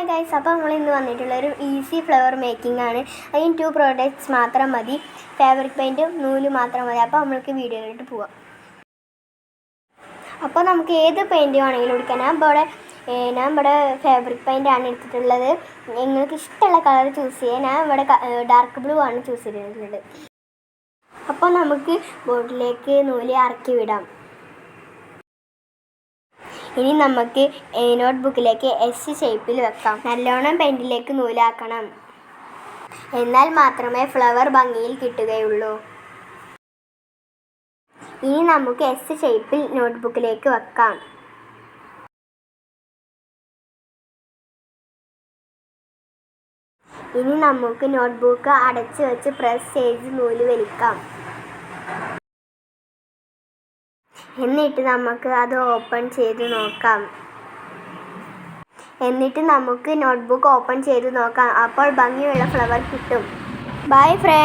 Hi guys, അപ്പോൾ നമ്മൾ ഇന്ന് വന്നിട്ടുള്ള ഒരു ഈസി ഫ്ലവർ മേക്കിംഗ് ആണ്. അതിന് 2 പ്രോഡക്റ്റ്സ് മാത്രം മതി. ഫാബ്രിക് പെയിൻറ്റും നൂല് മാത്രം മതി. അപ്പോൾ നമ്മൾക്ക് വീഡിയോയിലോട്ട് പോവാം. അപ്പോൾ നമുക്ക് ഏത് പെയിൻറ്റ് വേണമെങ്കിലും എടുക്കാം. ഞാൻ ഇവിടെ ഫാബ്രിക് പെയിൻ്റാണ് എടുത്തിട്ടുള്ളത്. നിങ്ങൾക്ക് ഇഷ്ടമുള്ള കളർ ചൂസ് ചെയ്യാം. ഞാൻ ഇവിടെ ഡാർക്ക് ബ്ലൂ ആണ് ചൂസ് ചെയ്തിട്ടുള്ളത്. അപ്പോൾ നമുക്ക് ബോട്ടിലേക്ക് നൂല് ഇറക്കി വിടാം. ഇനി നമുക്ക് നോട്ട് ബുക്കിലേക്ക് എസ് ഷേപ്പിൽ വെക്കാം. നല്ലോണം പെയിൻറ്റിലേക്ക് നൂലാക്കണം. എന്നാൽ മാത്രമേ ഫ്ലവർ ഭംഗിയിൽ കിട്ടുകയുള്ളൂ. ഇനി നമുക്ക് എസ് ഷേപ്പിൽ നോട്ട് ബുക്കിലേക്ക് വെക്കാം. ഇനി നമുക്ക് നോട്ട് ബുക്ക് അടച്ചു വെച്ച് പ്രസ് ചെയ്ത് നൂല് വലിക്കാം. എന്നിട്ട് നമുക്ക് അത് ഓപ്പൺ ചെയ്ത് നോക്കാം. അപ്പോൾ ഭംഗിയുള്ള ഫ്ലവർ കിട്ടും. Bye friends.